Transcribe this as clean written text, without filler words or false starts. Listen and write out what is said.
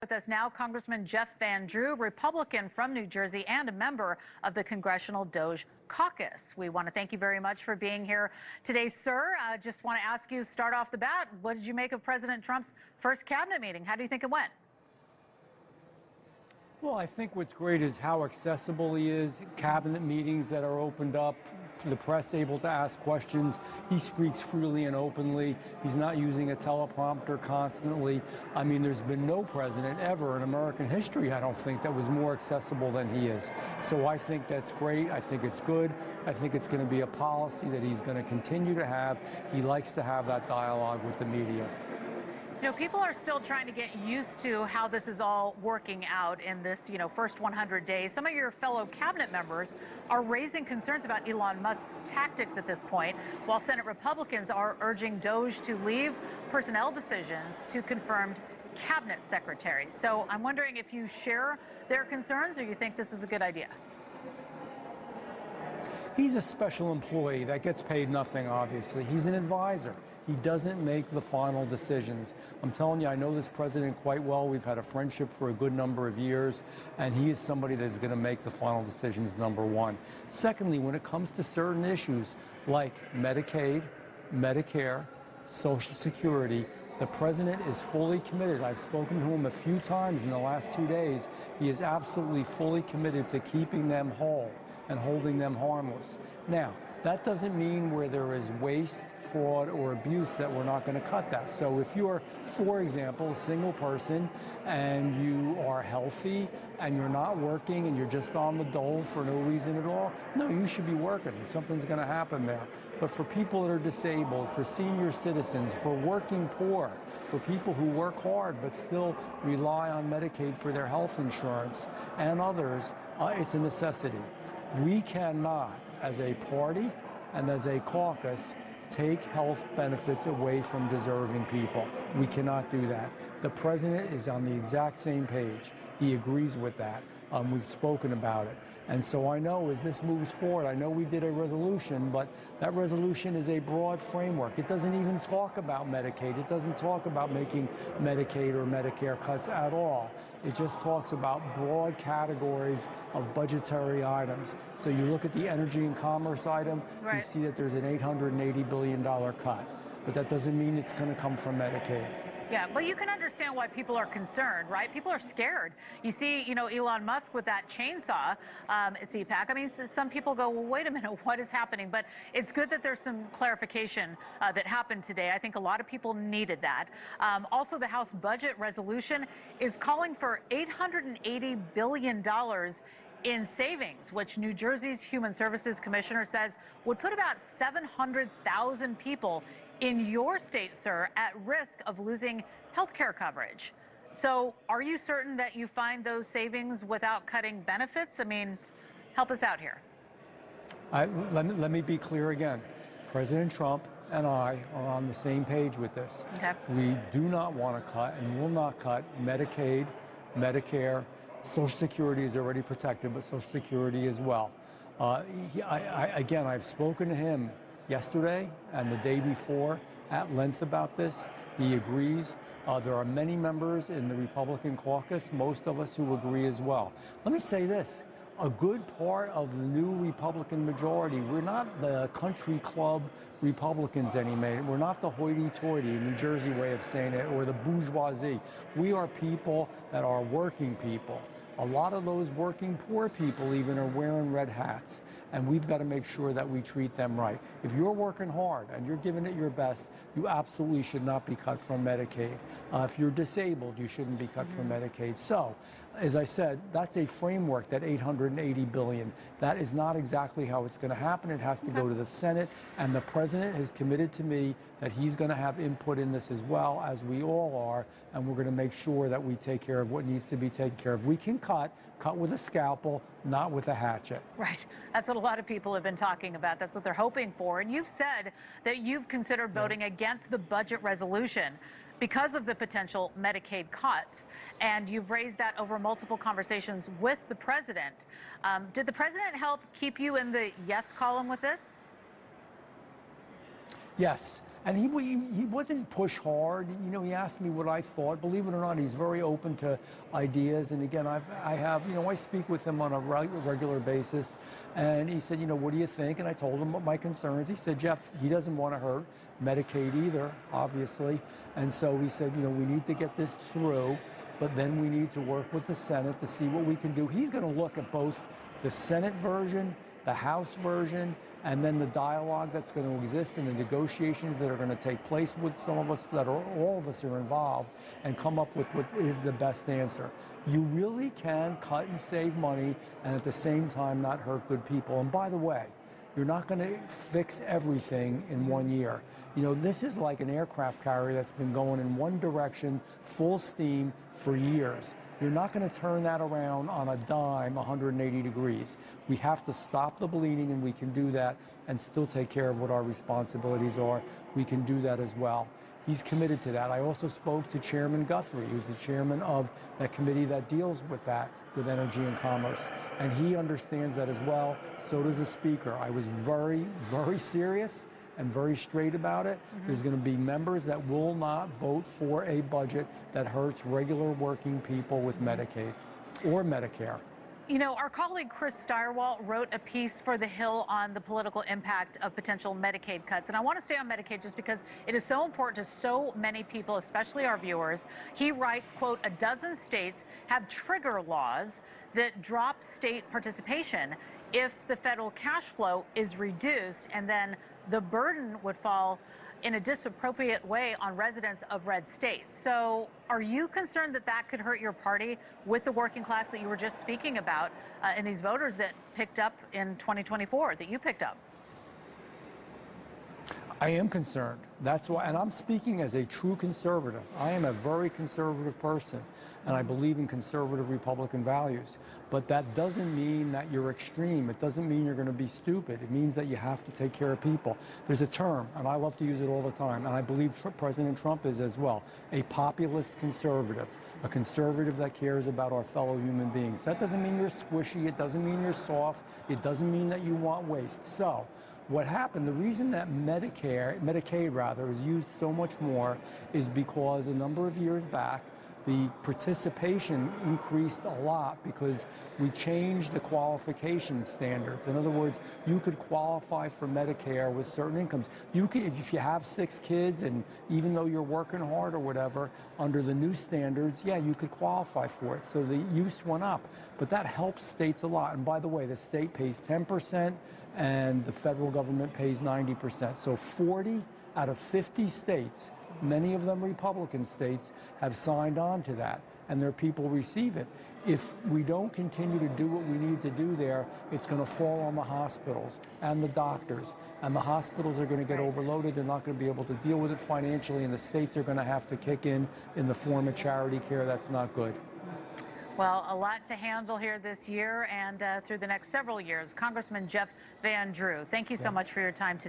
With us now, Congressman Jeff Van Drew, Republican from New Jersey and a member of the Congressional Doge Caucus. We want to thank you very much for being here today, sir. Just want to ask you, start off the bat, what did you make of President Trump's first cabinet meeting? How do you think it went? Well, I think what's great is how accessible he is, cabinet meetings that are opened up, the press able to ask questions. He speaks freely and openly. He's not using a teleprompter constantly. I mean, there's been no president ever in American history, I don't think, that was more accessible than he is. So I think that's great. I think it's good. I think it's going to be a policy that he's going to continue to have. He likes to have that dialogue with the media. You know, people are still trying to get used to how this is all working out in this, first 100 days. Some of your fellow cabinet members are raising concerns about Elon Musk's tactics at this point, while Senate Republicans are urging Doge to leave personnel decisions to confirmed cabinet secretaries. So I'm wondering if you share their concerns or you think this is a good idea. He's a special employee that gets paid nothing, obviously. He's an advisor. He doesn't make the final decisions. I'm telling you, I know this president quite well. We've had a friendship for a good number of years, and he is somebody that's going to make the final decisions, number one. Secondly, when it comes to certain issues like Medicaid, Medicare, Social Security, the president is fully committed. I've spoken to him a few times in the last 2 days. He is absolutely fully committed to keeping them whole and holding them harmless. Now, that doesn't mean where there is waste, fraud, or abuse that we're not going to cut that. So if you're, for example, a single person and you are healthy and you're not working and you're just on the dole for no reason at all, no, you should be working. Something's going to happen there. But for people that are disabled, for senior citizens, for working poor, for people who work hard but still rely on Medicaid for their health insurance and others, it's a necessity. We cannot, as a party and as a caucus, take health benefits away from deserving people. We cannot do that. The president is on the exact same page. He agrees with that. We've spoken about it. And so I know as this moves forward, I know we did a resolution, but that resolution is a broad framework. It doesn't even talk about Medicaid. It doesn't talk about making Medicaid or Medicare cuts at all. It just talks about broad categories of budgetary items. So you look at the energy and commerce item, right. You see that there's an $880 billion cut. But that doesn't mean it's going to come from Medicaid. Yeah, but you can understand why people are concerned, right? People are scared. You see, Elon Musk with that chainsaw CPAC. I mean, some people go, well, wait a minute, what is happening? But it's good that there's some clarification that happened today. I think a lot of people needed that. Also, the House budget resolution is calling for $880 billion in savings, which New Jersey's Human Services Commissioner says would put about 700,000 people in your state, sir, at risk of losing health care coverage. So are you certain that you find those savings without cutting benefits? I mean, help us out here. Let me be clear again. President Trump and I are on the same page with this. Okay. We do not want to cut and will not cut Medicaid, Medicare. Social Security is already protected, but Social Security as well. Again, I've spoken to him yesterday and the day before at length about this. He agrees. There are many members in the Republican caucus, most of us who agree as well. Let me say this. A good part of the new Republican majority, we're not the country club Republicans anymore. We're not the hoity-toity, New Jersey way of saying it, or the bourgeoisie. We are people that are working people. A lot of those working poor people even are wearing red hats, and we've got to make sure that we treat them right. If you're working hard and you're giving it your best, you absolutely should not be cut from Medicaid. If you're disabled, you shouldn't be cut from Medicaid. So, as I said, that's a framework, that $880 billion. That is not exactly how it's going to happen. It has to go to the Senate, and the president has committed to me that he's going to have input in this as well, as we all are, and we're going to make sure that we take care of what needs to be taken care of. We can cut with a scalpel, not with a hatchet. Right. That's what a lot of people have been talking about. That's what they're hoping for. And you've said that you've considered voting against the budget resolution because of the potential Medicaid cuts, and you've raised that over multiple conversations with the president. Did the president help keep you in the yes column with this? Yes. And he wasn't push hard. You know, he asked me what I thought. Believe it or not, he's very open to ideas. And again, I speak with him on a regular basis. And he said, you know, what do you think? And I told him what my concerns. He said, Jeff, he doesn't want to hurt Medicaid either, obviously. And so he said, you know, we need to get this through, but then we need to work with the Senate to see what we can do. He's going to look at both the Senate version, the House version, and then the dialogue that's going to exist and the negotiations that are going to take place with some of us, that are all of us are involved, and come up with what is the best answer. You really can cut and save money and at the same time not hurt good people. And by the way, you're not going to fix everything in 1 year. You know, this is like an aircraft carrier that's been going in one direction, full steam, for years. You're not going to turn that around on a dime 180 degrees. We have to stop the bleeding, and we can do that and still take care of what our responsibilities are. We can do that as well. He's committed to that. I also spoke to Chairman Guthrie, who's the chairman of that committee that deals with that, with energy and commerce. And he understands that as well. So does the Speaker. I was very, very serious and very straight about it. There's going to be members that will not vote for a budget that hurts regular working people with Medicaid or Medicare. You know, our colleague Chris Steyerwalt wrote a piece for The Hill on the political impact of potential Medicaid cuts. And I want to stay on Medicaid just because it is so important to so many people, especially our viewers. He writes, quote, a dozen states have trigger laws that drop state participation if the federal cash flow is reduced, and then the burden would fall in a disappropriate way on residents of red states. So are you concerned that that could hurt your party with the working class that you were just speaking about and these voters that picked up in 2024, that you picked up? I am concerned. That's why, and I'm speaking as a true conservative. I am a very conservative person, and I believe in conservative Republican values. But that doesn't mean that you're extreme. It doesn't mean you're going to be stupid. It means that you have to take care of people. There's a term, and I love to use it all the time, and I believe President Trump is as well, a populist conservative, a conservative that cares about our fellow human beings. That doesn't mean you're squishy. It doesn't mean you're soft. It doesn't mean that you want waste. So what happened, the reason that Medicaid rather, is used so much more is because a number of years back, the participation increased a lot because we changed the qualification standards. In other words, you could qualify for Medicare with certain incomes. You could, if you have 6 kids, and even though you're working hard or whatever, under the new standards, yeah, you could qualify for it. So the use went up, but that helps states a lot. And by the way, the state pays 10%, and the federal government pays 90%. So 40 out of 50 states, many of them Republican states, have signed on to that, and their people receive it. If we don't continue to do what we need to do there, it's going to fall on the hospitals and the doctors, and the hospitals are going to get overloaded. They're not going to be able to deal with it financially, and the states are going to have to kick in the form of charity care. That's not good. Well, a lot to handle here this year and through the next several years. Congressman Jeff Van Drew, thank you so much for your time today.